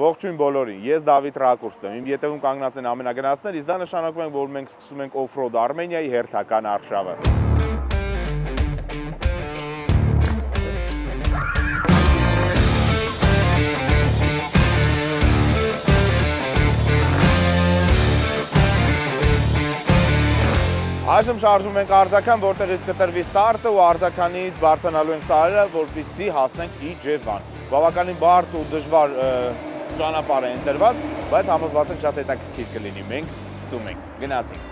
Ողջույն բոլորին, ես Դավիթ Ռակուրսն եմ, իմ ետևում կանգնած են ամենագնացներ, իսկ դա նշանակում է, որ մենք սկսում ենք օֆրոդ Արմենիայի հերթական արշավը։ Այժմ շարժում ենք արձական, որտեղից կտրվի ստարտը ու արձականից բարձրանալու ենք սարերը, որպեսզի հասնենք Իջևան։ Բավականին բարդ ու դժվար ճանապարհ է ընտրված, բայց համոզված ենք շատ հետաքրքիր կլինի։ Մենք սկսում ենք։ Գնացինք։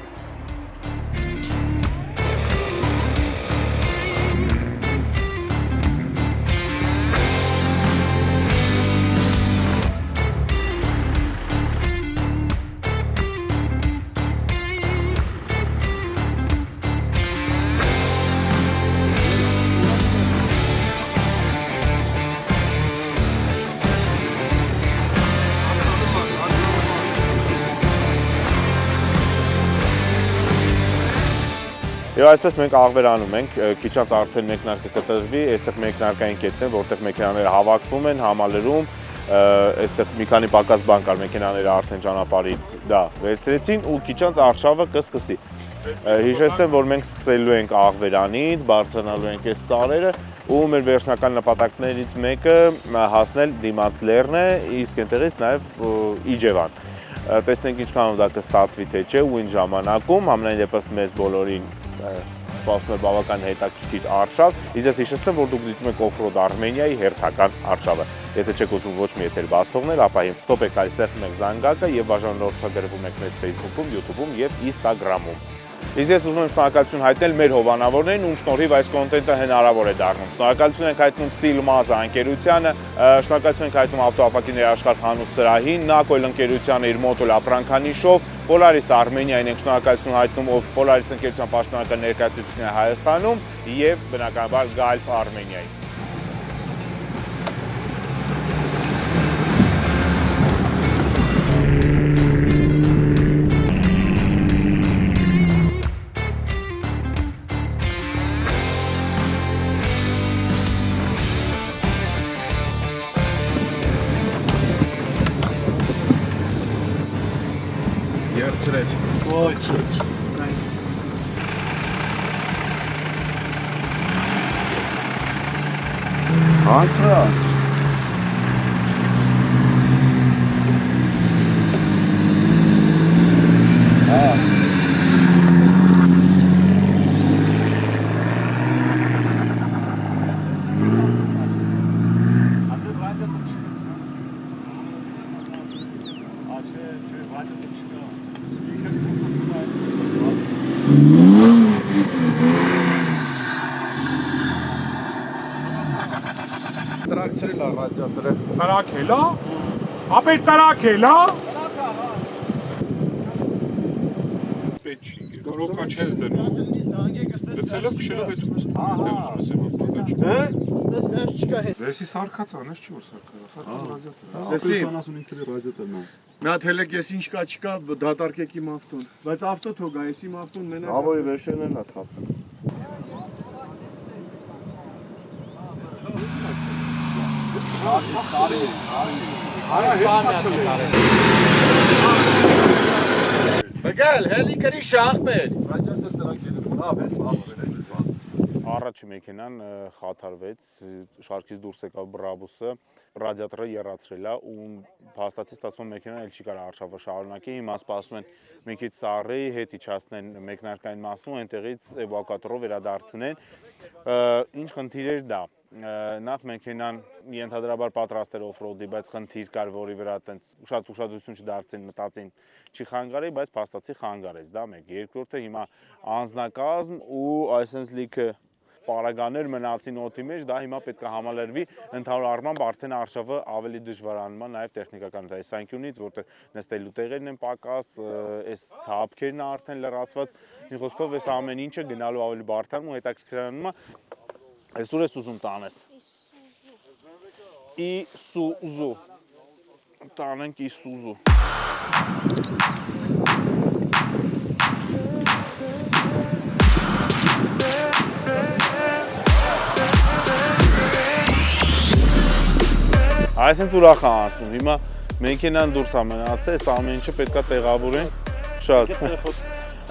Եվ այսպես մենք աղվերանում ենք, քիչ անց արդեն մեկնարկը կտրվի, այստեղ մեկնարկային կետն է, որտեղ մեքենաները հավաքվում են, համալրում, այստեղ մի քանի պակաս բան կար, մեքենաները արդեն ճանապարհից դա վերցրեցին ու քիչ անց արշավը կսկսի։ Հիշեցնեմ, որ մենք սկսելու ենք աղվերանից, բարձրանալու ենք այս սարերը ու մեր վերջնական նպատակներից մեկը հասնել դիմաց լեռն է, իսկ այնտեղից նաև Իջևան։ Տեսնենք ինչքանով դա կստացվի թե չէ ու ինչ ժամանակում, ամենայն դեպս մեզ բոլորին սպասում է բավական հետաքրքիր արշավ, իսկ ես հիշեցնեմ, որ դուք դիտում եք օֆրոդ Արմենիայի հերթական արշավը։ Եթե չեք ուզում ոչ մի եթեր բաց թողնել, ապա ստոպ եք արի սեղմում եք զանգակը եւ բաժանորդագրվում եք մեզ Facebook-ում, YouTube-ում եւ Instagram-ում։ Իսկ ես ուզում եմ շնորհակալություն հայտնել մեր հովանավորներին, ում շնորհիվ այս կոնտենտը հնարավոր է դառնում։ Շնորհակալություն ենք հայտնում Սիլմազա ընկերությանը, շնորհակալություն ենք հայտնում ավտոապակի ներաշխարհ խանութ սրահին, Նակոյլ ընկերությանը իր մոդուլ ապրանքանիշով, Polaris Armenia-ին ենք շնորհակալություն հայտնում, ով Polaris ընկերության պաշտոնական ներկայացուցիչն է Հայաստանում եւ բնականաբար Gulf Armenia-ին։ Երցրեց։ Ոչ, ոչ։ Հանցա։ Տրակցրել է ռադիատորը։ Տրակել է։ Ապեր տրակել է։ Պետք չի։ Գորոկա չես դնում։ Գցելով քշելով հետո ես ուզում եմ Հա? Ստես վեշ չկա հետ։ Վեսի սարկած անես չի որ սարկած ռադիատոր։ Դեսի 55 ռադիատորն է։ Մի հատ հելեք ես ինչ կա չկա դատարկեք իմ ավտոն։ Բայց ավտո թողա, ես իմ ավտոն մենակ։ Հավոյի վեշերն են աթափ։ Բգալ, հելի կրի շախմեր։ Ռադիատոր տրակելու լավ է սաղվել է։ Առաջի մեքենան խաթարվեց, շարքից դուրս եկավ բրաբուսը, ռադիատորը եռացրել է ու փաստացի ստացվում է մեքենան էլ չի կարող արշավը շարունակի, հիմա սպասում են մի քիչ սառի, հետ իջացնեն մեկնարկային մասում, այնտեղից էվակուատորով վերադարձնեն։ Ինչ խնդիր էր դա։ Նախ մեքենան ենթադրաբար պատրաստ էր օֆրոդի, բայց խնդիր կար, որի վրա այտենց շատ ուշադրություն չդարձին, մտածին չի խանգարի, բայց փաստացի խանգարեց, դա մեկ։ Երկրորդը հիմա անձնակազմ ու այսպես լիքը պարագաներ մնացին օդի մեջ, դա հիմա պետք է համալրվի, ընդհանուր առմամբ արդեն արշավը ավելի դժվարանալու է նաև տեխնիկական տեսանկյունից, որտեղ նստելու տեղերն են պակաս, այս թափքերն արդեն լրացված, մի խոսքով այս ամեն ինչը գնալու ավելի բարդանում ու հետաքրքրանում է։ Այսօր ես ուզում տանես։ Իսուզու։ Տանենք Իսուզու։ Այսինքն ուրախ եմ ասում, հիմա մեքենան դուրս է մնացել, այս ամեն ինչը պետքա տեղավորենք շատ։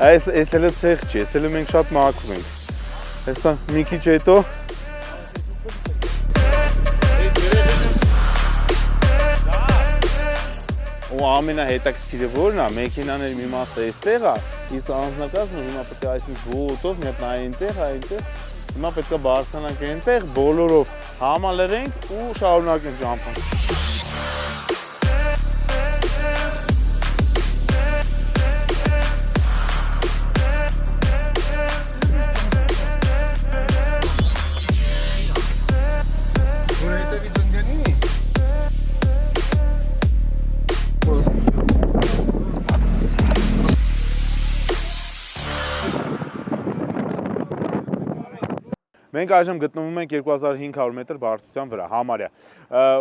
Այս էլը ցեղ չի, էս էլը մենք շատ մաքրում ենք։ Հեսա մի քիչ հետո ու ամենահետաքրքիրը որն է, մեքենաների մի մասը այստեղ է, իսկ անձնակազմը հիմա պետք է այսինքն բուտով մի հատ այնտեղ, հիմա պետք է բարձրանանք այնտեղ, բոլորով համալրենք ու շարունակենք ճամփան։ Մենք այժմ գտնվում ենք 2500 մետր բարձրության վրա, համարյա,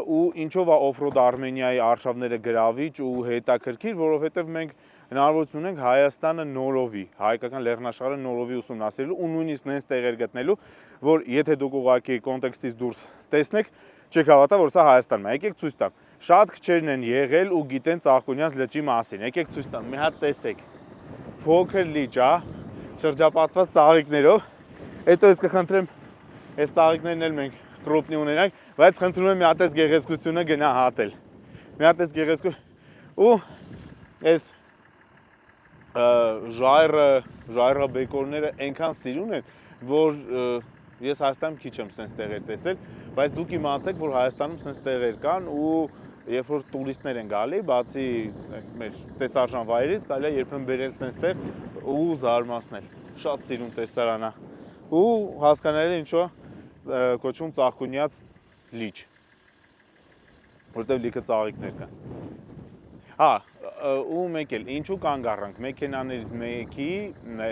ու ինչով է օֆրոդ Արմենիայի արշավները գրավիչ ու հետաքրքիր, որովհետև մենք հնարավորություն ունենք Հայաստանը նորովի, հայկական լեռնաշխարհը նորովի ուսումնասիրելու ու նույնիսկ նենց տեղեր գտնելու, որ եթե դուք ուղղակի կոնտեքստից դուրս տեսնեք, չեք հավատա, որ սա Հայաստանն է, եկեք ցույց տամ։ Շատ քչերն են եղել ու գիտեն Ծաղկունյաց լճի մասին, եկեք ցույց տամ, մի հատ տեսեք։ Փոքր լիճ է, շրջապատված ծաղիկներով, հետո ես կխնդրեմ Այս ծաղիկներն էլ մենք կրոպնի ունենանք, բայց խնդրում եմ մի հատ այս գեղեցկությունը գնա հատել։ Մի հատ այս գեղեցկու ու այս ժայռաբեկորները այնքան սիրուն են, որ ես Հայաստանում քիչ եմ սենց տեղեր տեսել, բայց դուք իմացեք, որ Հայաստանում սենց տեղեր կան ու երբ որ տուրիստներ են գալի, բացի մեր տեսարժան վայրից, կարելի է երբեմն բերել սենց տեղ ու զարմացնել։ Շատ սիրուն տեսարան է։ Ու հասկանալի ինչու կոչվում Ծաղկունյաց լիճ, որտեղ լիքը ծաղիկներ կան։ Հա, ու մեկ էլ, ինչու կանգ առանք, մեքենաներից մեկի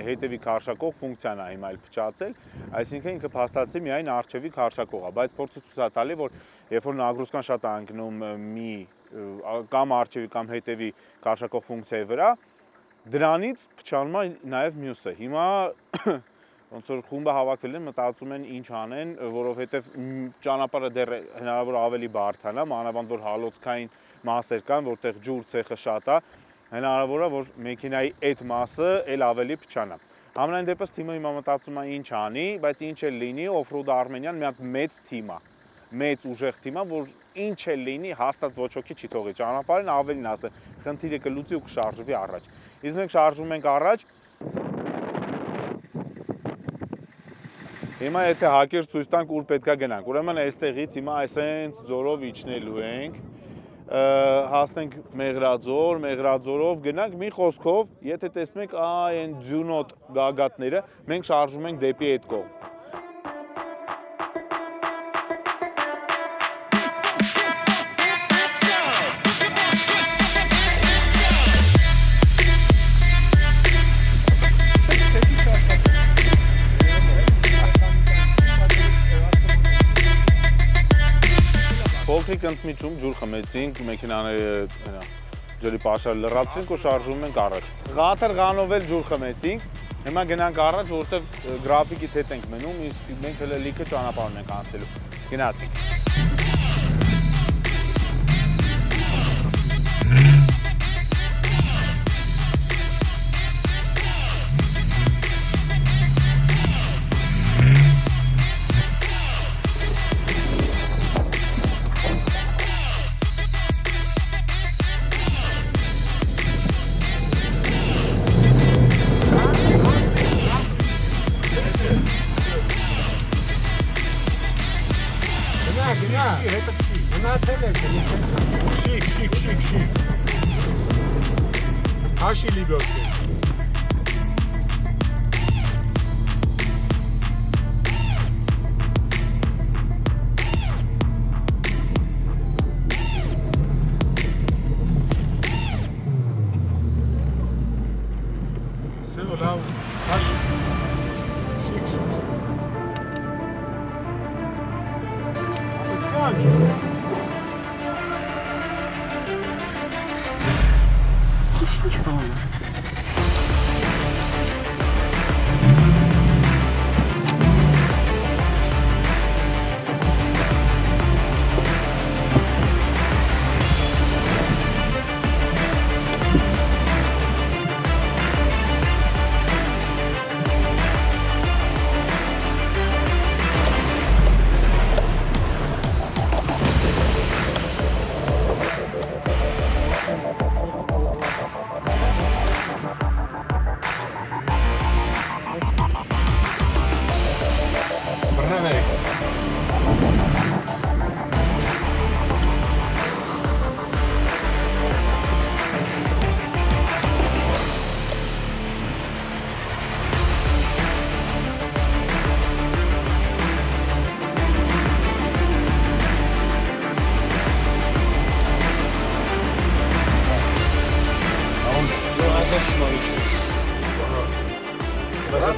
հետևի քարշակող ֆունկցիան է հիմա էլ փչացել, այսինքն ինքը փաստացի միայն առջևի քարշակող է, բայց փորձը ցույց է տալի, որ երբ որ նագրուսկան շատ է անկնում մի կամ առջևի կամ հետևի քարշակող ֆունկցիայի վրա, դրանից փչանում է նաև մյուսը։ Հիմա ոնց որ խումբը հավաքվել են, մտածում են ինչ անեն, որովհետև ճանապարհը դեռ հնարավոր ավելի բարդանա, մանավանդ որ հալոցքային մասեր կան, որտեղ ջուր ցեխը շատ է, հնարավոր է որ մեքենայի այդ մասը էլ ավելի փչանա։ Համենայն դեպս թիմը հիմա մտածում է ինչ անի, բայց ինչ էլ լինի, Օֆրոդ Արմենիան մի հատ մեծ թիմ է, մեծ ուժեղ թիմ է, որ ինչ էլ լինի, հաստատ ոչ ոքի չի թողի ճանապարհին, ավելին ասել, խնդիրը կլուծի ու կշարժվի առաջ։ Իսկ մենք շարժվում ենք առաջ։ Հիմա եթե հակեր ցույց տանք ուր պետքա գնանք, ուրեմն այստեղից հիմա այսենց ձորով իջնելու ենք, հասնենք Մեղրաձոր, Մեղրաձորով գնանք մի խոսքով, եթե տեսնում եք այն ձյունոտ գագաթները, մենք շարժվում ենք դեպի այդ կողմ։ Փոքրիկ ընդմիջում ջուր խմեցինք, մեքենաները ջրի պաշարը լրացրինք ու շարժվում ենք առաջ։ Ղաթր-ղանով էլ ջուր խմեցինք, հիմա գնանք առաջ, որովհետև գրաֆիկից հետ ենք մնում, իսկ մենք հələ լիքը ճանապարհ ենք անցնելու։ Գնացինք։ Շիկ։ Հաշի լիբյոտ է։ Սեո լավ, հաշի։ Շիկ։ Ապետ կան։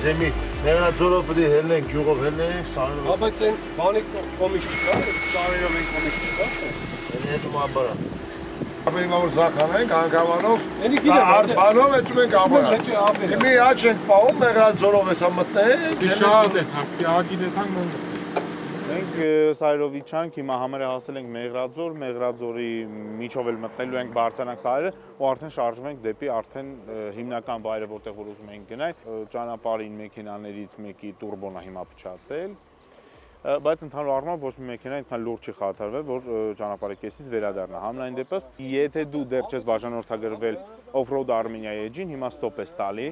Զեմի Մեղրաձորով պիտի հելնենք, գյուղով հելնենք, սարերով։ Հա, բայց այն բանի կոմիշ կա, սարերով են կոմիշ կա։ Հետ ու մաբարա։ Ապեին որ զախանենք հանգամանով, Էնի գիտեմ, բանով էտում ենք աբարա։ Մի աչ ենք պահում, Մեղրաձորով էսա մտնենք։ Շատ է, ագիդեթան մոն։ Մենք սայրովի չանք, հիմա համարը հասել ենք Մեղրաձոր, Մեղրաձորի միջով էլ մտնելու ենք բարձրանակ սայրը ու արդեն շարժվենք դեպի արդեն հիմնական վայրը, որտեղ որ ուզում ենք գնալ, ճանապարհին մեքենաներից մեկի տուրբոնը հիմա փչացել, բայց ընդհանուր առմամբ ոչ մի մեքենա այնքան լուրջ չի խաթարվել, որ ճանապարհի կեսից վերադառնա։ Համենայն դեպս, եթե դու դեռ չես բաժանորդագրվել Off-Road Armenia էջին, հիմա ստոպ ես տալի,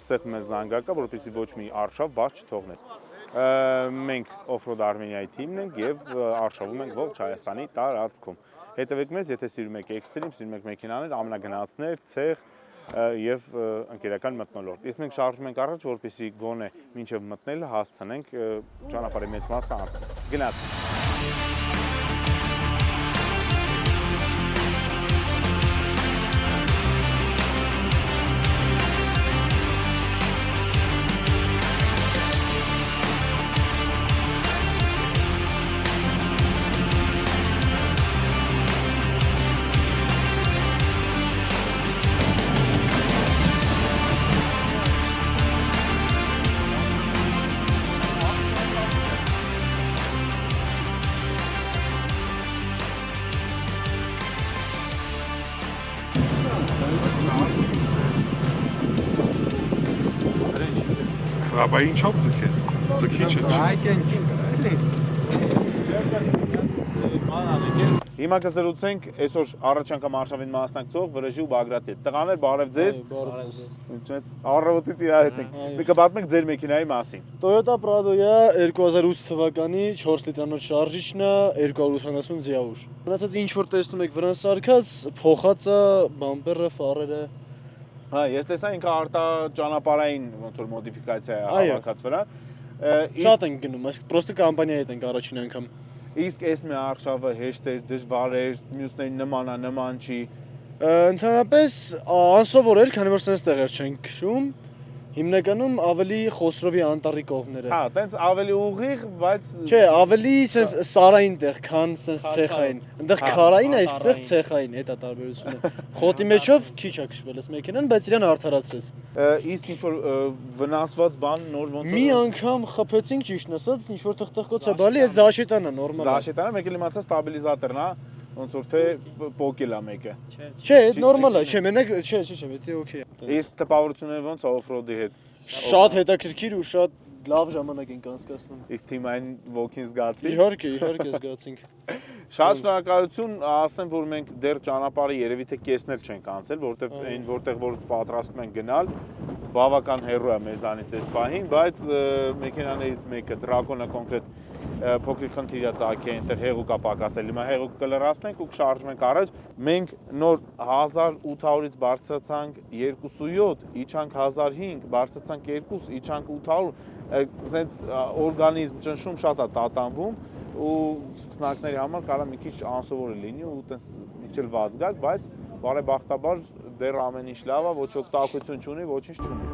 սեղմ ես զանգակը, որպեսզի ոչ մի արշավ բաց չթողնես։ Մենք Off-Road Armenia-ի թիմն ենք եւ արշավում ենք ողջ Հայաստանի տարածքում։ Հետևեք մեզ, եթե սիրում եք էքստրիմ, սիրում եք մեքենաներ, ամենագնացներ, ցեղ եւ ընկերական մթնոլորտ։ Իսկ մենք շարժվում ենք առաջ, որպեսզի գոնե մինչեւ մտնելը հասցնենք ճանապարհի մեծ մասը անցնել։ Գնացինք։ Բա ինչով ձգես։ Ձգիչ է։ Հիմա կզրուցենք այսօր առաջ անգամ արշավին մասնակցող Վրեժի ու Բագրատի հետ։ Տղաներ, բարև ձեզ։ Առավոտից իրար հետ ենք։ Մի կպատմենք ձեր մեքենայի մասին։ Toyota Prado-ը 2008 թվականի 4 լիտրանոց շարժիչն է, 280 ձիաուժ։ Մնացած ինչ որ տեսնում եք վրան սարքած, փոխած է բամպերը, ֆարերը։ Հա, ես տեսա ինքը արտա ճանապարհային ոնց որ մոդիֆիկացիա է հավաքած վրա։ Շատ ենք գնում, այսինքն պրոստը կամպանիայի հետ ենք առաջին անգամ։ Իսկ այս մի արշավը հեշտ էր, դժվար էր, մյուսներին նման չի։ Ընդհանրապես անսովոր էր, քանի որ sense տեղեր չենք քշում։ Հիմնականում ավելի Խոսրովի անտառի կողմները։ Հա, տենց ավելի ուղիղ, բայց Չէ, ավելի sense սարային տեղ, քան sense ցեխային։ Այնտեղ քարային է, իսկ այդտեղ ցեխային, դա տարբերությունը։ Խոտի մեջով քիչ է քշվել այս մեքենան, բայց իրան արդարացրեց։ իսկ ինչ որ վնասված բան նոր ոնց Մի անգամ խփեցինք ճիշտ ասած, ինչ որ թղթկոց է բալի, այդ զաշետանն է նորմալ։ Զաշետանը մեկ էլ իմացա ստաբիլիզատորն է, ոնց որ թե պոկել է մեկը։ Չէ, նորմալ է, չէ, մենակ չէ, դա օքեյ է։ Իսկ տպավորությունները ոնց off-road-ի հետ։ Շատ հետաքրքիր ու շատ լավ ժամանակ ենք անցկացնում։ Իսկ թիմային ոգին զգացի։ Իհարկե զգացինք։ Շատ շնորհակալություն, ասեմ, որ մենք դեռ ճանապարհի երևի թե կեսն էլ չենք անցել, որտեղ այն որտեղ որ պատրաստում ենք գնալ, բավական հեռու է մեզանից այս պահին, բայց մեքենաներից մեկը Dragon-ը կոնկրետ փոքրիկ խնդիր է ծագի այնտեղ հեղուկա պակասել։ Հիմա հեղուկ կլրացնենք ու կշարժվենք առաջ։ Մենք նոր 1800-ից բարձրացանք 207, իջանք 1005, բարձրացանք 2, իջանք 800, ասենց օրգանիզմ ճնշում շատ է տատանվում ու սկսնակների համար կարա մի քիչ անսովոր լինի ու տենց մի քիչ վաց գալ, բայց բարեբախտաբար դեռ ամեն ինչ լավ է, ոչ ոք տաքություն չունի, ոչինչ չունի։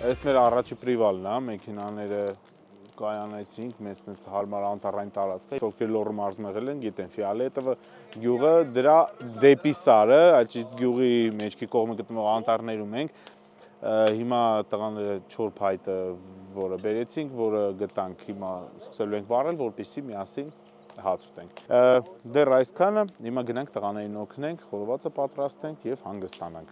Այս մեր առաջի պրիվալն է, մեքենաները կայանեցինք, մեծ նենց հարմար անտառային տարածք է, ովքեր լոռու մարզում եղել են, գիտեն Ֆիալետովը գյուղը, դրա դեպի Սարը, այդ գյուղի մեջքի կողմը գտնվող անտառներում ենք, հիմա տղաները չոր փայտը, որը բերեցինք, որը գտանք, հիմա սկսելու ենք վառել, որպեսզի միասին հաց ուտենք։ Դեռ այսքանը, հիմա գնանք տղաներին օգնենք, խորովածը պատրաստենք եւ հանգստանանք։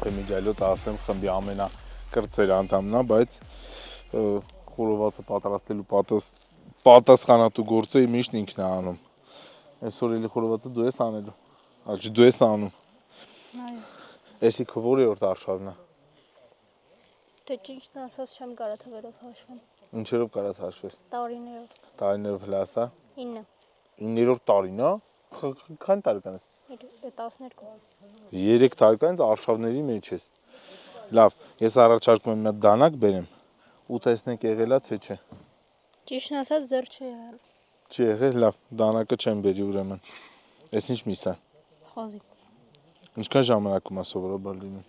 թե միջայլոց ասեմ խմբի ամենակրտսեր անդամն է, բայց խորովածը պատրաստելու պատասխանատու գործը միշտ ինքն է անում։ Այսօր էլի խորովածը դու ես անելու։ Աճ դու ես անում։ Այո։ Էսի քո որի՞րդ արշավն է։ Դե ճիշտն ասած չեմ կարա թվերով հաշվեմ։ Ինչերով կարաս հաշվես։ Տարիներով։ Տարիներով հլասա։ 9։ 9-րդ տարին, հա։ Քանի տարեկան ես։ 12։ 3 տարեկանից արշավների մեջ ես։ Լավ, ես առաջարկում եմ մի հատ դանակ բերեմ ու տեսնենք եղելա թե չէ։ Ճիշտն ասած դեռ չի եղել։ Չի եղել, լավ, դանակը չեմ բերի ուրեմն։ Էս ինչ միս է։ Խոզի։ Ինչքան ժամանակում է սովորաբար լինում։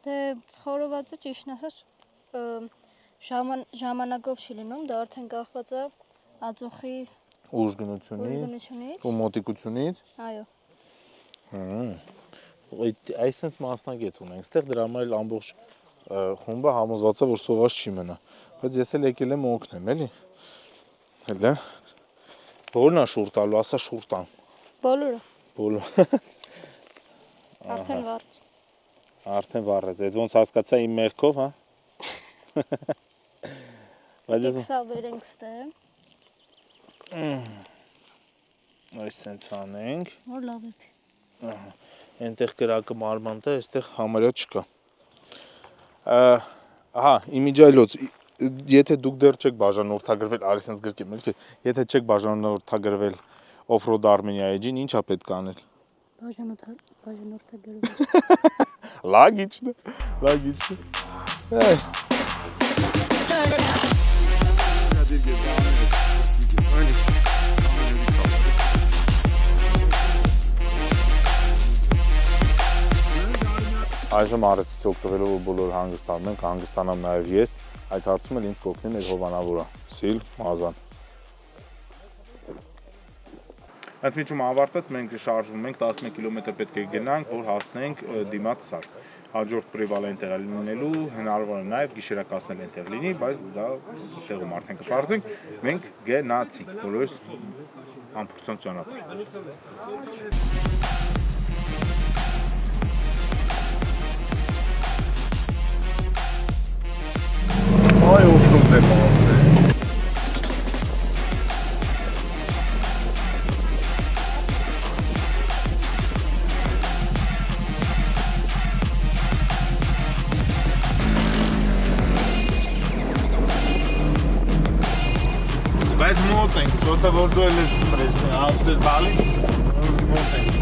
Դե խորովածը ճիշտն ասած ժամանակով չի լինում, դա արդեն կախված է ածուխի Ուժգնությունից ու մոտիկությունից։ Այո։ Այսինքն մասնագետ ունենք, այստեղ դրա համար էլ ամբողջ խումբը համոզված է, որ սոված չի մնա, բայց ես էլ եկել եմ օգնեմ, էլի։ Հələ։ Որն է շուռ տալու, ասա շուռ տան։ Բոլորը։ Բոլորը։ Արդեն վառեց։ Արդեն վառեց, այդ ոնց հասկացա իմ մեղքով, հա։ Բայց ես Սա վերենք ստե։ Այս սենց անենք։ Որ լավ է։ Ահա։ Այնտեղ կրակը մարմանտ է, այստեղ համարյա չկա։ Ահա, իմիջայլոց, եթե դուք դեռ չեք բաժանորդագրվել, արի սենց գրկեմ, եթե չեք բաժանորդագրվել Off-road Armenia Edge-ին, ի՞նչ է պետք անել։ Բաժանորդագրվել։ Լագիչն։ Այժմ արեցից օգտվելով որ բոլոր հանգստանում ենք, հանգստանամ նաև ես, այդ հարցում էլ ինձ կօգնի մեր հովանավորը, Սիլ Մազան։ Այդ միջում ավարտած մենք շարժվում ենք, 11 կիլոմետր պետք է գնանք, որ հասնենք դիմաց Սար։ Հաջորդ պրեվալենտ էր լինելու, հնարավոր է նաև գիշերակացնել այնտեղ լինի, բայց դա տեղում արդեն կպարզենք, մենք գնացինք, բոլորս ամբողջական ճանապարհ։ Ay off-road ne kalası. Բայց մոտ ենք, չոտը որ դու էլ ես սրեշտ, ասցեր բալի, մոտ ենք։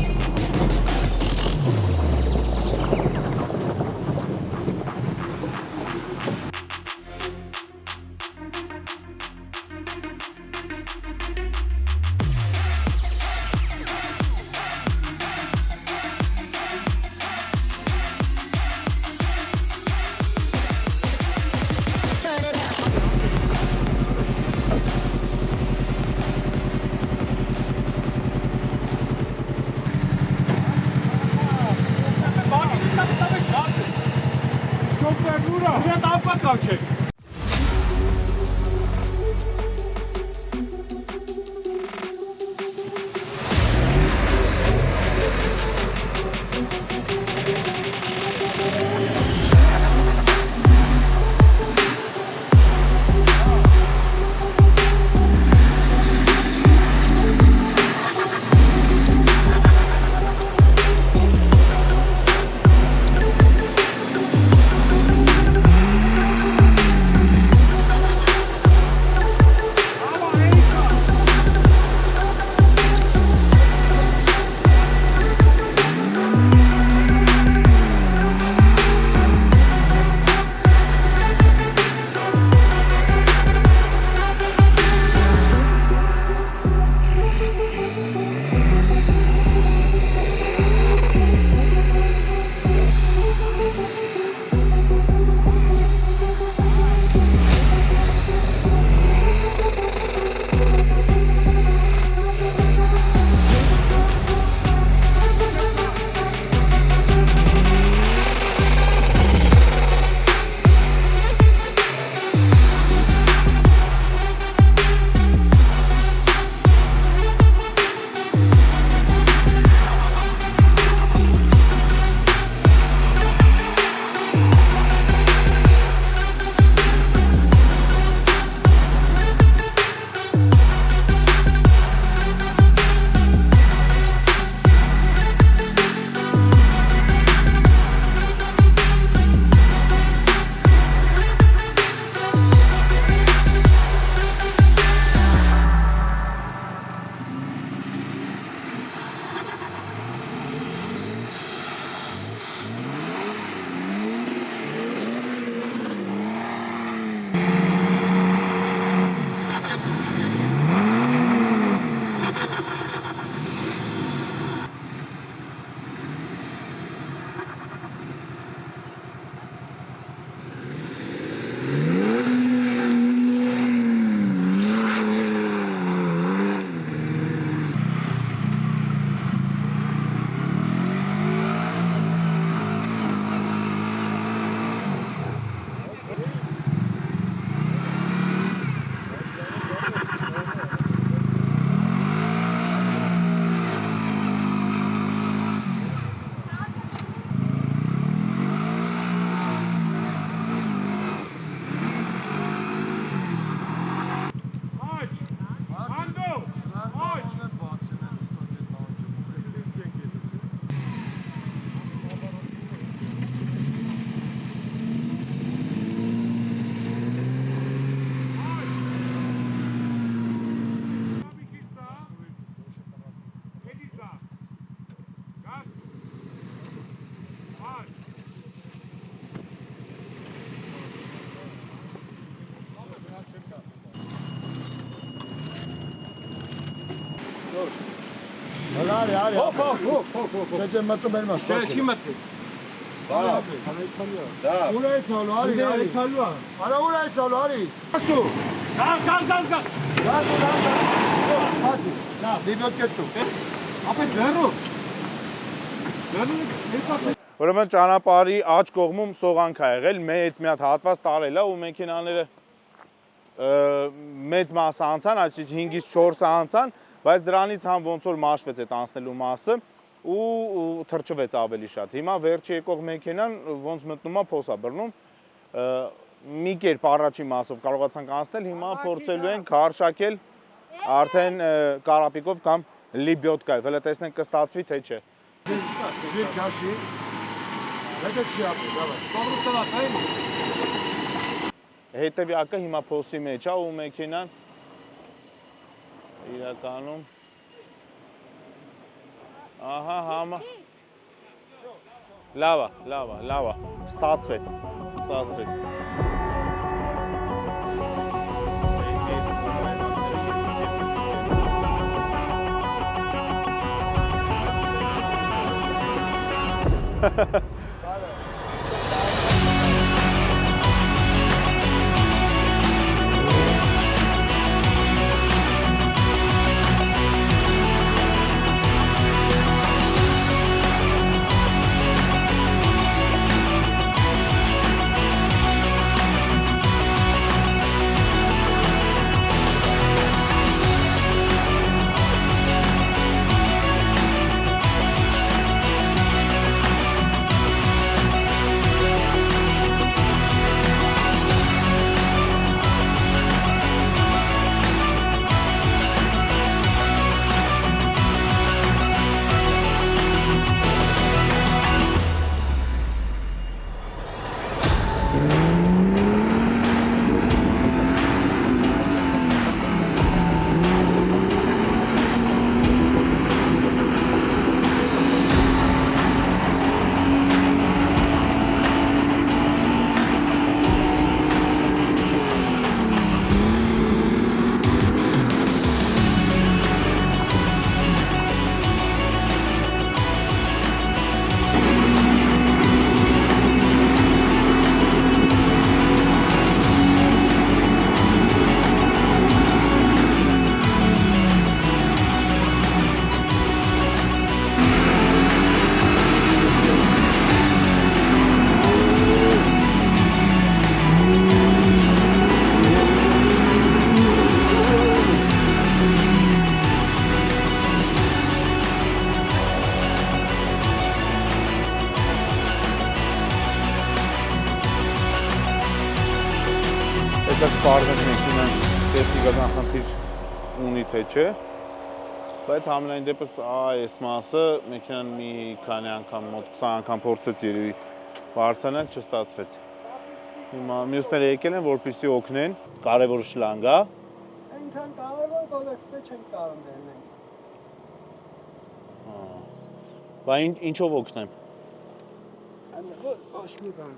արի։ Դե մտնում եմ ասա։ Չի մտնի։ Դա։ Ուր է ցալու արի։ Ցալու։ Արա ուր է ցալու արի։ Աստու։ Գալ։ Ասի։ Դիբոտ կետու։ Ապա ձեռու։ Ուրեմն ճանապարհի աջ կողմում սողանք ա եղել, մեծ մի հատ հատված տարել ա ու մեքենաները մեծ մասը անցան, այսինքն 5-ից 4-ը անցան, բայց դրանից համ ոնց որ մաշվեց այդ անցնելու մասը ու թրջվեց ավելի շատ։ Հիմա վերջի եկող մեքենան ոնց մտնում ա փոս ա բռնում, մի կերպ առաջի մասով կարողացանք անցնել, հիմա փորձելու ենք հարշակել արդեն կարապիկով կամ լիբյոտկայով, հələ տեսնենք կստացվի թե չէ։ Դիք քաշի։ Դեք շիապը, դավայ։ Հետևյակը հիմա փոսի մեջ ա ու մեքենան իրականում ահա համա լավ է ստացվեց Այդպես պարզենք մեքենան տեխնիկական խնդիր ունի թե չէ, բայց համենայն դեպս այս մասը մեքենան մի քանի անգամ, մոտ 20 անգամ փորձեց երևի բարձրանալ, չստացվեց։ Հիմա մյուսները եկել են, որպեսզի օգնեն, կարևոր շլանգ է։ Այնքան կարևոր, որ այստեղ չենք կարող ներնենք։ Բա ինչով օգնեմ։ Ոչ մի բան։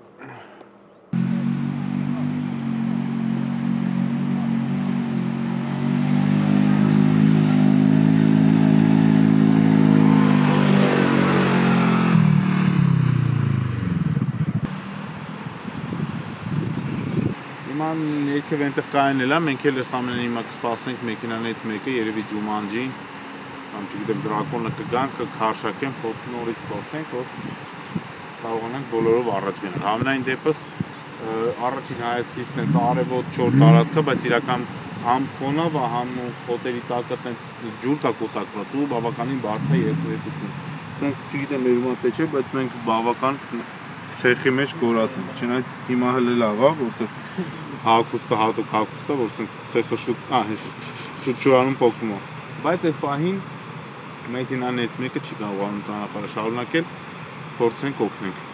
Հիմա երկև այնտեղ կայանել է, մենք էլ ըստ ամենին հիմա կսպասենք մեքենաներից մեկը, երևի Ջումանջին, կամ չգիտեմ դրակոնը կգան, կքարշակեն, նորից փոխենք, որ կարողանանք բոլորով առաջ գնալ։ Համենայն դեպս առաջին հայացքից տենց արևոտ չոր տարածք է, բայց իրական համ խոնավ է, համ խոտերի տակը տենց ջուր կա կուտակված ու բավականին բարդ է երկրություն։ Սենց չգիտեմ մեր ումա թե չէ, բայց մենք բավական ցեխի մեջ կորած ենք։ Չնայած հիմա հələ լավ է, որտեղ հագուստը հատուկ հագուստ է, որ սենց ցեխը շուտ ջուրանում փոխվում է։ Բայց այս պահին մեքենաներից մեկը չի կարողանում ճանապարհը շարունակել, փորձենք օգնենք։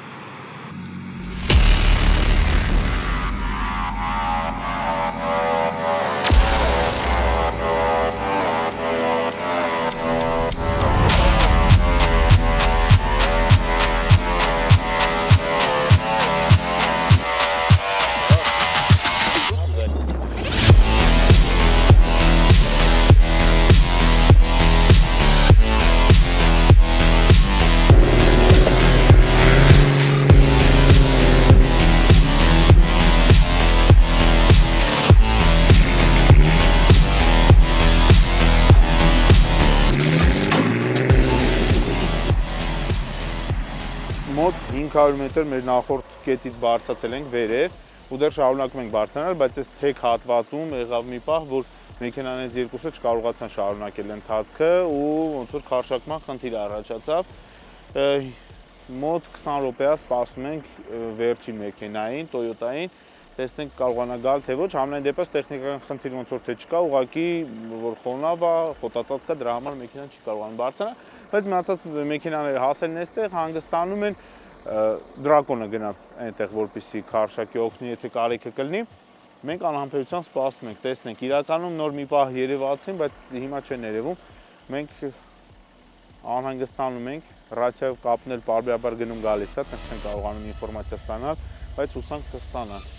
500 մետր մեր նախորդ կետից բարձրացել ենք վերև ու դեռ շարունակում ենք բարձրանալ, բայց այս թեք հատվածում եղավ մի պահ, որ մեքենաներից երկուսը չկարողացան շարունակել ընթացքը ու ոնց որ քարշակման խնդիր առաջացավ։ Մոտ 20 րոպեա սպասում ենք վերջին մեքենային, Toyota-ին, տեսնենք կարողանա գալ թե ոչ, համենայն դեպս տեխնիկական խնդիր ոնց որ թե չկա, ուղղակի որ խոնավ է, խոտածածկ է, դրա համար մեքենան չի կարողանում բարձրանալ, բայց մնացած մեքենաները հասել են այստեղ, հանգստանում են, դրակոնը գնաց այնտեղ, որպեսզի քարշակի օգնի, եթե կարիքը կլինի։ Մենք անհամբերությամբ սպասում ենք, տեսնենք, իրականում նոր մի պահ երևացին, բայց հիմա չեն երևում։ Մենք անհանգստանում ենք, ռադիոյով կապն էլ պարբերաբար գնում գալիս է, տենց չեն կարողանում ինֆորմացիա ստանալ, բայց հուսանք կստանան։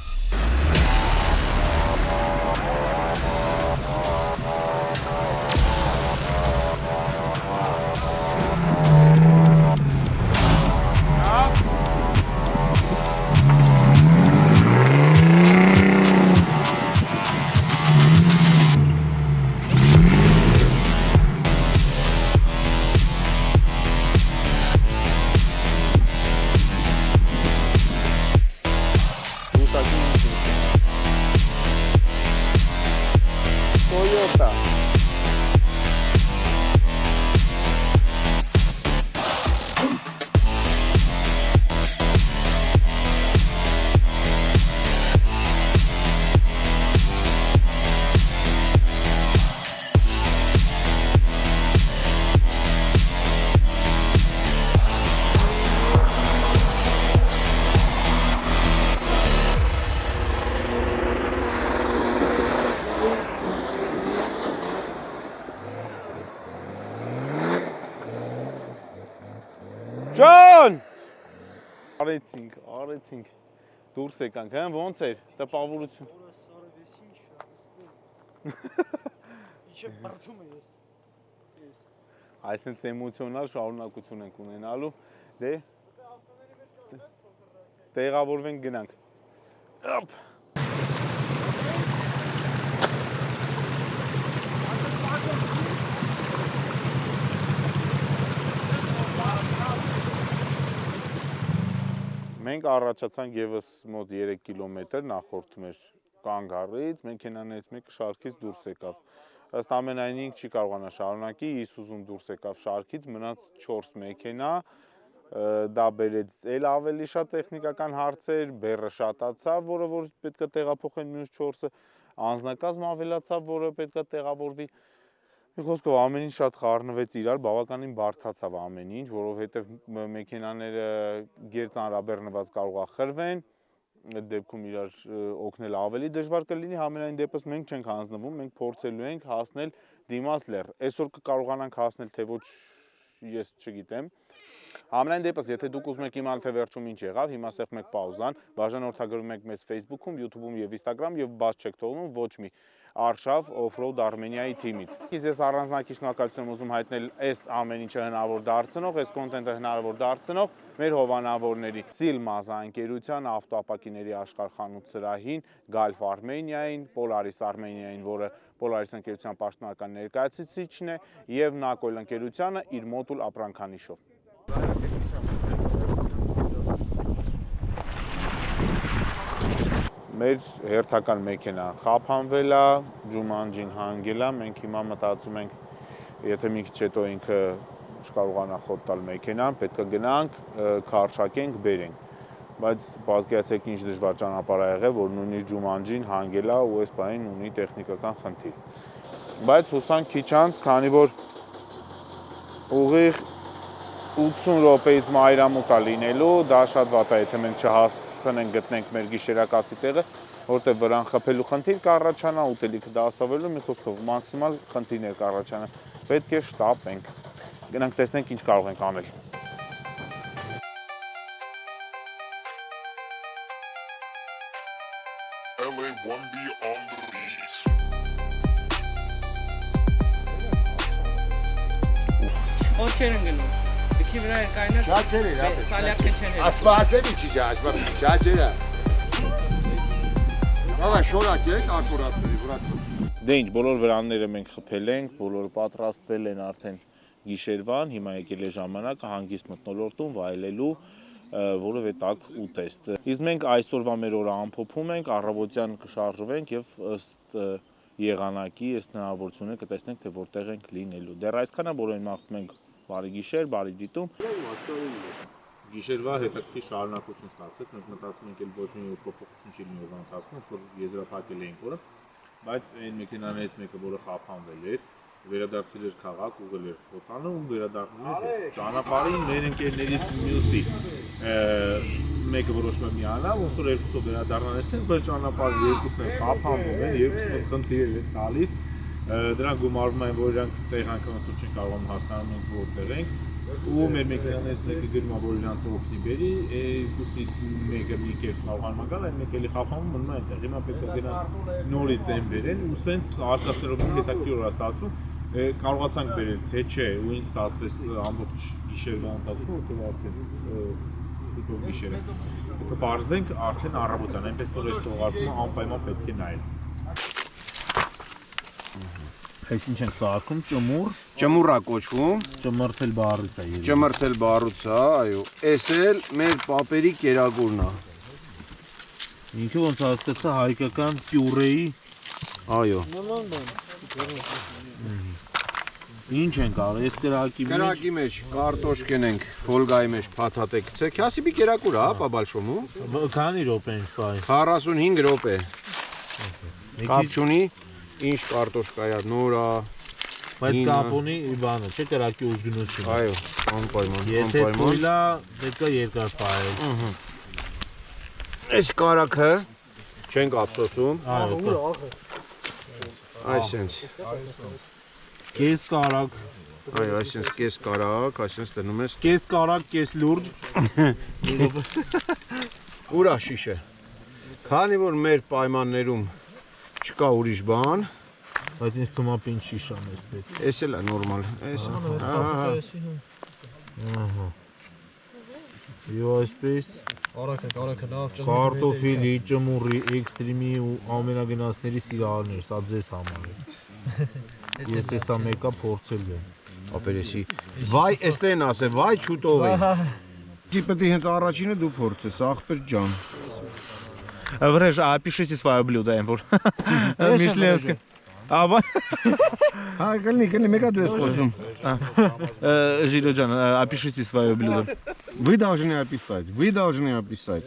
Toyota. Ջան! Արեցինք, դուրս եկանք, հեն, ոնց էր, տպավորություն։ Իչե բրթում է ես։ Այսինքն էմոցիոնալ շարունակություն ենք ունենալու, դե տեղավորվենք գնանք։ Մենք առաջացանք եւս մոտ 3 կիլոմետր նախորդ մեր կանգառից, մեքենաներից մեկը շարքից դուրս եկավ։ Ըստ ամենայնի չի կարողանա շարունակի, Isuzu-ն դուրս եկավ շարքից, մնաց 4 մեքենա, դա բերեց էլ ավելի շատ տեխնիկական հարցեր, բեռը շատացավ, որը որ պետք է տեղափոխեն մյուս 4-ը, անձնակազմ ավելացավ, որը պետք է տեղավորվի։ Մի խոսքով ամեն ինչ շատ խառնվեց իրար, բավականին բարդացավ ամեն ինչ, որովհետև մեքենաները գերծանրաբեռնված կարող է խրվեն, այդ դեպքում իրար օգնել ավելի դժվար կլինի, համենայն դեպս մենք չենք հանձնվում, մենք փորձելու ենք հասնել դիմաց լեռ։ Այսօր կկարողանանք հասնել, թե ոչ ես չգիտեմ։ Համենայն դեպս, եթե դուք ուզում եք իմանալ, թե վերջում ինչ եղավ, հիմա սեղմում եք պաուզան, բաժանորդագրվում եք մեզ Facebook-ում, YouTube-ում եւ Instagram եւ բաց չեք թողնում ոչ մի Արշավ Off-Road Armenia-ի թիմից։ Ես առանձնակի շնորհակալություն եմ ուզում հայտնել այս ամեն ինչը հնարավոր դարձնող, այս կոնտենտը հնարավոր դարձնող մեր հովանավորների Silmaza ընկերության, ավտոապակիների աշխարհխանութ սրահին, Galf Armenia-ին, Polaris Armenia-ին, որը Polaris ընկերության պաշտոնական ներկայացուցիչն է, եւ Nacol ընկերությանը իր մոդուլ ապրանքանիշով։ Մեր հերթական մեքենան խափանվել է, Jumanji-ն հանգել է, մենք հիմա մտածում ենք, եթե մի քիչ հետո ինքը չկարողանա խոտ տալ մեքենան, պետք է գնանք, քարշակենք, բերենք։ Բայց պատկերացրեք ինչ դժվար ճանապարհ ա եղել, որ նույնիսկ Jumanji-ն հանգել է ու այս բանին ունի տեխնիկական խնդիր։ Բայց հուսանք քիչ անց, քանի որ ուղիղ 80 րոպեից մայրամուտ է լինելու, դա շատ վատ է, եթե մենք չհասցնենք գտնենք մեր գիշերակացի տեղը, որտեղ վրան խփելու խնդիր կառաջանա, ուտելիքը դասավորելու, մի խոսքով մաքսիմալ խնդիրներ կառաջանա։ Պետք է շտապենք։ Գնանք տեսնենք ինչ կարող ենք անել։ LA1B on the beat. Օքեր են գնում։ Դիքի վրա կայնած Չաչեր էր, սալյակը չեն։ ասպասելի չի ջաշվա, չաչերը։ Ահա շորակ եք ակուրատների վրա։ Դե ինչ, բոլոր վրանները մենք խփել ենք, բոլորը պատրաստվել են արդեն գիշերվան, հիմա եկել է ժամանակը հանգիստ մթնոլորտում վայելելու, որովե տակ ուտեստ։ Իսկ մենք այսօրվա մեր օրը ամփոփում ենք, առավոտյան կշարժվենք եւ ըստ եղանակի, ըստ հնարավորությունների կտեսնենք, թե որտեղ ենք լինելու։ Դեռ այսքանա, որովին մաղթում ենք բարի գիշեր, բարի դիտում։ Գիշերվա հետաքրքիր շարունակություն ստացվեց, մենք մտածում ենք, ոչ մի փոփոխություն չի լինի օրվա ընթացքում, ոնց որ եզրափակել էինք օրը, բայց այն մեքենաներից մեկը, որը խափանվել էր, վերադարձել էր քաղաք, ուղղել էր Ֆոտանը ու վերադառնում էր ճանապարհին մեր ընկերներից մյուսի մեկը որոշում է միանալ, ոնց որ երկուսով վերադառնան այստեղ, բայց ճանապարհը երկուսն էլ խափանվում են, երկուսն էլ խնդիրներ են տալիս, դրանք գումարվում են, որ իրանք տեղանքը ոնց որ չեն կարողանում հասկանալ որտեղ ենք, ու մեր մեքենաներից մեկը գրում է, որ իրանք օգնի բերի, երկուսից մեկը մի կերպ կարողանում գալ, այն մեկը էլի խափանում մնում է այնտեղ, հիմա պետք է գնան նորից այն բերեն, ու սենց արկածներով հետաքրքիր օր է ստացվում, կարողացանք բերել, թե չէ, ու ինձ ստացվեց ամբողջ գիշերվա ընթացքում, որտեղ արդեն շուտով գիշեր է, կպարզենք արդեն առավոտյան, այնպես որ այս թողարկումը անպայման պետք է նայել։ Այս ինչ ենք սարքում, ճմուր։ Ճմուռա կոչվում, Ճմրթել բառից է ելնում։ ճմրթել բառուց է, այո։ Էս էլ մեր պապերի կերակուրն է։ Ինքը ոնց հասկացա հայկական պյուրեի, Այո։ ինչ ենք արել, այս կրակի մեջ։ Կրակի մեջ կարտոշկեն ենք, ֆոլգայի մեջ փաթաթ է գցեք։ Հասիբի կերակուր է, հա, բաբալշոմում։ Քանի րոպե են ֆայ։ 45 րոպե։ Կապ չունի, ինչ կարտոշկա է, նոր է։ Բայց կապ ունի բանը, չէ՞ կրակի ուժգնությունը։ Այո, անպայման, Եթե թույլ է, պետք է երկար պահել։ Այս կարակը չենք ափսոսում։ Այո։ Այսենց։ Կես կարակ, Այո, այսենց կես կարակ, այսենց դնում ես։ կես կարակ, կես լուրջ։ Ուրա շիշը։ Քանի որ մեր պայմաններում չկա ուրիշ բան, Բայց ինձ թվում է պինչ շիշան էս պետք։ էս էլ է նորմալ, էս։ Ահա։ Եվ այսպես Արակը լավ կարտոֆիլի, ճմուրի, էքստրիմի ու ամենագնացների սիրահարներ, սա ձեզ համար է։ Ես հեսա մեկա փորձել եմ։ Ապերեսի։ Վայ, էստեն ասե, վայ չուտով է։ Պետք է հենց առաջինը դու փորձես, ախպեր ջան։ Врежь, а опишите свое блюдо, Эмвур. Мишленское. Հա, կլինի, մեկա դու ես խոսում։ Жироджан, опишите свое блюдо. Вы должны описать.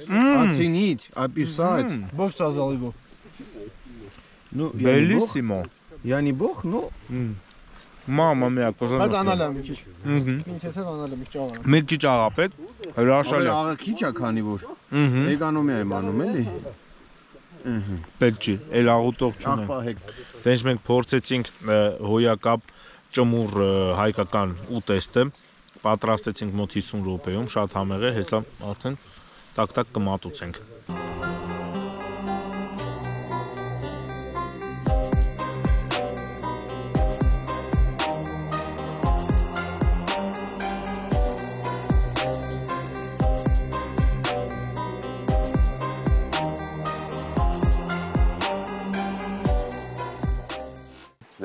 Оценить, описать. Бог сказал его. Ну, Белиссимо. я не бог, но Մամա միա, Բայց կոզանոց։ անալ եմ քիչ։ Ինքեթ անալ եմ ճաղան։ Մեկ քիչ աղապետ, հրաշալի։ աղը քիչ է քանի որ։ Էկոնոմիա եմ անում, էլի։ Պետք չի, էլ աղուտող չունեմ։ Աղբահեք։ Դենց մենք փորձեցինք հոյակապ ճմուր հայկական ուտեստը, պատրաստեցինք մոտ 50 րոպեում, շատ համեղ է, հեսա արդեն տակ-տակ կմատուցենք։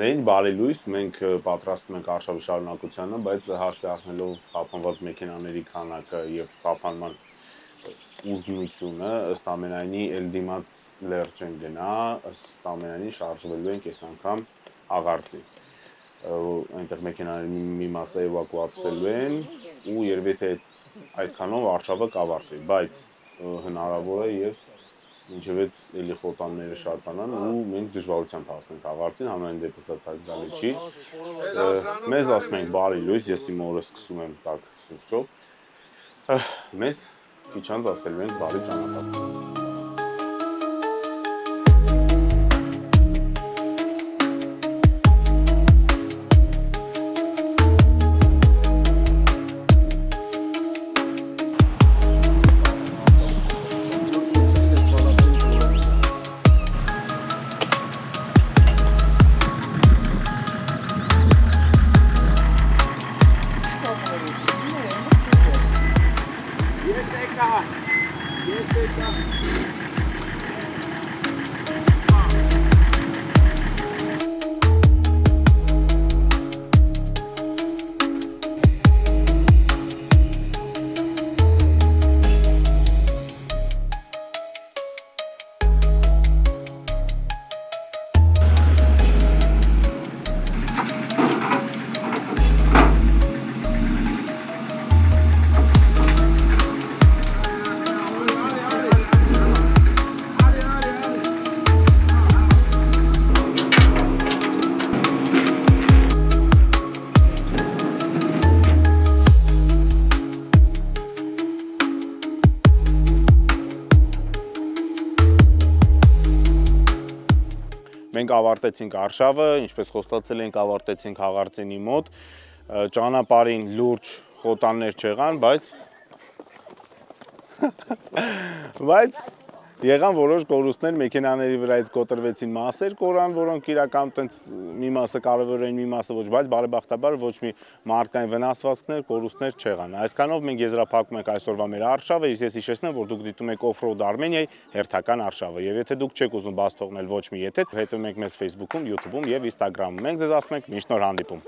Մենք բարի լույս, մենք պատրաստում ենք արշավի շարունակությանը, բայց հաշվի առնելով խափանված մեքենաների քանակը եւ խափանման ուժգնությունը, ըստ ամենայնի էլ դիմաց լերջ են գնա, ըստ ամենայնի շարժվելու ենք այս անգամ աղարծի։ Այնտեղ մեքենաների մի մասը էվակուացվելու են ու երևի թե այդքանով արշավը կավարտվի, բայց հնարավոր է եւ ինչեւ էլի խոտանները շատանան ու մենք դժվարությամբ հասնենք աղարծին, համենայն դեպս դա ցանկալի չի։ Մեզ ասում ենք բարի լույս, ես իմ օրը սկսում եմ տակ սուրճով։ Մեզ քիչ անց ասելու ենք բարի ճանապարհ։ Մենք ավարտեցինք արշավը, ինչպես խոստացել ենք, ավարտեցինք Հաղարծինի մոտ։ Ճանապարհին լուրջ խոտաններ չեղան, բայց եղան որոշ կորուստներ, մեքենաների վրայից կոտրվեցին մասեր կորան, որոնք իրական տենց մի մասը կարևոր էին, մի մասը ոչ, բայց բարեբախտաբար ոչ մի մարդկային վնասվածքներ, կորուստներ չեղան։ Այսքանով մենք եզրափակում ենք այսօրվա մեր արշավը, ես հիշեցնեմ, որ դուք դիտում եք Off-Road Armenia-ի հերթական արշավը, եւ եթե դուք չեք ուզում բաց թողնել ոչ մի եթեր, հետևում եք մեզ Facebook-ում, YouTube-ում եւ Instagram-ում։ Մենք ձեզ ասում ենք մինչ նոր հանդիպում։